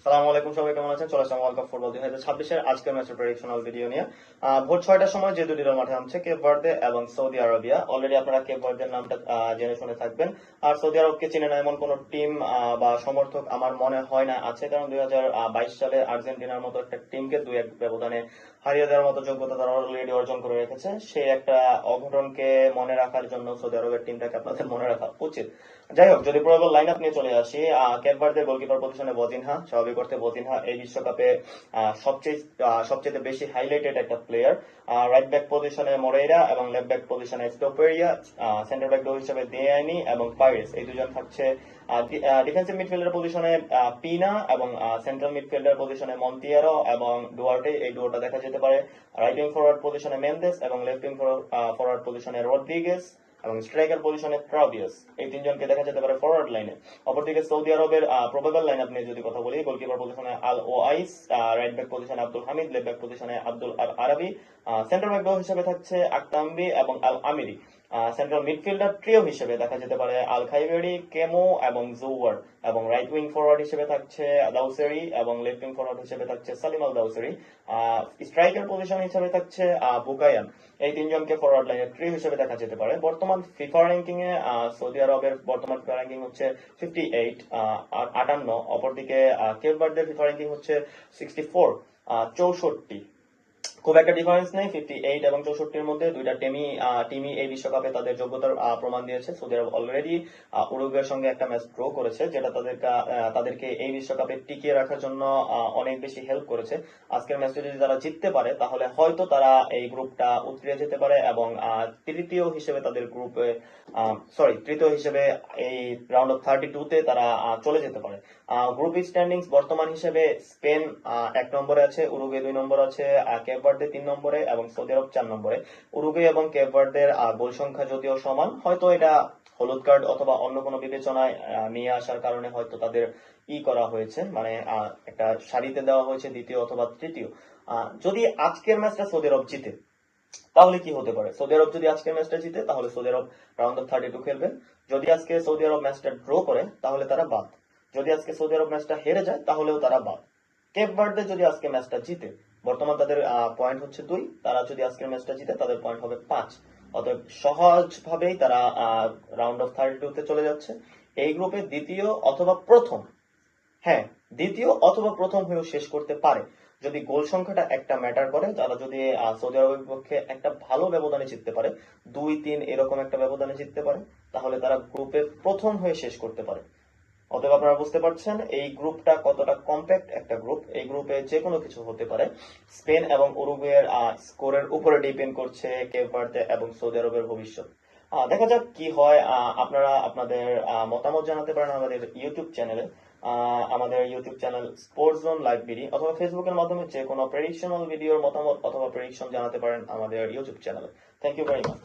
সালামু আলাইকুম, সবাই কেমন আছেন? চলে আসলাম ওয়ার্ল্ড কাপ ফুটবল 2026-এর আজকের ম্যাচের প্রেডিকশনাল ভিডিও নিয়ে। ভোর 6টার সময় যে দুটি দল মাঠে নামছে, কেপ ভার্দে এবং সৌদি আরবিয়া। অলরেডি আপনারা কেপ ভার্দের নামটা জেনে শুনে থাকবেন। আর সৌদি আরবকে চিনে না এমন কোন টিম বা সমর্থক আমার মনে হয় না আছে, কারণ 2022 সালে আর্জেন্টিনার মতো একটা টিমকে 2-1 ব্যবধানে হারিয়ে দেওয়ার মতো যোগ্যতা তারা অলরেডি অর্জন করে রেখেছে। সেই একটা অঘটনকে মনে রাখার জন্য সৌদি আরবের টিমটাকে আপনাদের মনে রাখা উচিত। যাই হোক, যদি প্রবল লাইন আপ নিয়ে চলে আসি, কেপ ভার্দের গোলকিপার পজিশনে বজিনহা। স্বাভাবিক অর্থে বজিনহা এই বিশ্বকাপে সবচেয়ে বেশি হাইলাইটেড একটা প্লেয়ার। রাইট ব্যাক পজিশনে মোরেইরা এবং লেফট ব্যাক পজিশনে স্টোপেরিয়া। সেন্টার ব্যাক হিসেবে দেয়াইনি এবং পাইরেস, এই দুজন থাকছে। ডিফেন্সিভ মিডফিল্ডার পজিশনে পিনা এবং সেন্ট্রাল মিডফিল্ডার পজিশনে মন্তিয়ারো এবং ডুয়ার্টে, এই ডুয়োটা দেখা যেতে পারে। রাইট উইং ফরওয়ার্ড পজিশনে মেন্দেস এবং লেফট উইং ফরওয়ার্ড পজিশনে রদ্রিগেস এবং স্ট্রাইকার পজিশনে ট্রাভিয়াস, এই তিনজনকে দেখা যেতে পারে ফরওয়ার্ড লাইনে। অপরদিকে সৌদি আরবের প্রবেবল লাইন আপনি যদি কথা বলি, গোলকিপার পজিশনে আল ওয়াইস, রাইট ব্যাক পজিশনে আব্দুল হামিদ, লেফট ব্যাক পজিশনে আব্দুল আল আরাবি, সেন্টার ব্যাক হিসেবে থাকছে আক্তাম্বি এবং আল আমিরি। সেন্ট্রাল মিডফিল্ডার ট্রিও হিসেবে দেখা যেতে পারে আল খাইবেরি, কেমো এবং জুয়ার, এবং রাইট উইং ফরওয়ার্ড হিসেবে থাকছে দাউসেরি এবং লেফট উইং ফরওয়ার্ড হিসেবে থাকছে সালিম আল দাউসেরি। স্ট্রাইকার পজিশন হিসেবে থাকছে বুকায়ান। এই তিনজনকে ফরওয়ার্ড লাইনের ট্রি হিসেবে দেখা যেতে পারে। বর্তমান ফিফা র্যাঙ্কিং এ সৌদি আরবের বর্তমান ফিফা র্যাঙ্কিং হচ্ছে 58, 58। অপরদিকে কেপ ভার্দের ফিফা র্যাঙ্কিং হচ্ছে 64, 64। খুব একটা ডিফারেন্স নেই 58 এবং 64-র মধ্যে। দুইটা টিমই এই বিশ্বকাপে তাদের যোগ্যতার প্রমাণ দিয়েছে। সৌদি আরব অলরেডি উরুগুয়ের সঙ্গে একটা ম্যাচ ড্র করেছে, যেটা তাদেরকে এই বিশ্বকাপে টিকিয়ে রাখার জন্য অনেক বেশি হেল্প করেছে। আজকের ম্যাচটা যদি তারা জিততে পারে, তাহলে হয়তো তারা এই গ্রুপটা উতরে যেতে পারে এবং তৃতীয় হিসেবে তাদের গ্রুপে তৃতীয় হিসেবে এই রাউন্ড অফ 32-তে তারা চলে যেতে পারে। গ্রুপ স্ট্যান্ডিংস বর্তমান হিসেবে স্পেন 1 নম্বরে আছে, উরুগুয়ে 2 নম্বর আছে, কেপ ভার্দে 3 নম্বরে এবং সৌদি আরব 4 নম্বরে। উরুগুয়ে এবং কেপ ভার্দের গোল সংখ্যা যদিও সমান, হয়তো এটা হলুদ কার্ড অথবা অন্য কোনো বিবেচনায় নিয়ে আসার কারণে হয়তো তাদের করা হয়েছে, মানে একটা সারিতে দেওয়া হয়েছে দ্বিতীয় অথবা তৃতীয়। যদি আজকের ম্যাচটা সৌদি আরব জিতে, তাহলে কি হতে পারে? সৌদি আরব যদি আজকের ম্যাচটা জিতে, তাহলে সৌদি আরব রাউন্ড অফ 32 খেলবে। যদি আজকে সৌদি আরব ম্যাচটা ড্র করে, তাহলে তারা বাদ। যদি আজকে সৌদি আরব ম্যাচটা হেরে যায়, তাহলেও তারা বাদ। কেপ ভার্দে যদি আজকে ম্যাচটা জিতে, বর্তমান তাদের পয়েন্ট হচ্ছে 2, তারা যদি আজকের ম্যাচটা জিতে তাদের পয়েন্ট হবে 5। অতএব সহজভাবেই তারা রাউন্ড অফ 32-তে চলে যাচ্ছে। এই গ্রুপে দ্বিতীয় অথবা প্রথম, হ্যাঁ, দ্বিতীয় অথবা প্রথম হয়েও শেষ করতে পারে, যদি গোল সংখ্যাটা একটা ম্যাটার করে। তারা যদি সৌদি আরবের বিপক্ষে একটা ভালো ব্যবধানে জিততে পারে, 2-3 এরকম একটা ব্যবধানে জিততে পারে, তাহলে তারা গ্রুপে প্রথম হয়ে শেষ করতে পারে। অতএব আপনারা বুঝতে পারছেন এই গ্রুপটা কতটা কম্প্যাক্ট একটা গ্রুপ। এই গ্রুপে যে কোনো কিছু হতে পারে। স্পেন এবং উরুগুয়ের স্কোরের উপরে ডিপেন্ড করছে কেপ ভার্দে এবং সৌদি আরবের ভবিষ্যৎ। দেখা যাক কি হয়। আপনারা আপনাদের মতামত জানাতে পারেন আমাদের ইউটিউব চ্যানেলে। আমাদের YouTube channel sports zone live BD, অথবা ফেসবুকের মাধ্যমে যে কোনো প্রেডিকশনাল ভিডিওর মতামত অথবা প্রেডিকশন জানাতে পারেন আমাদের ইউটিউব চ্যানেলে। Thank you very much.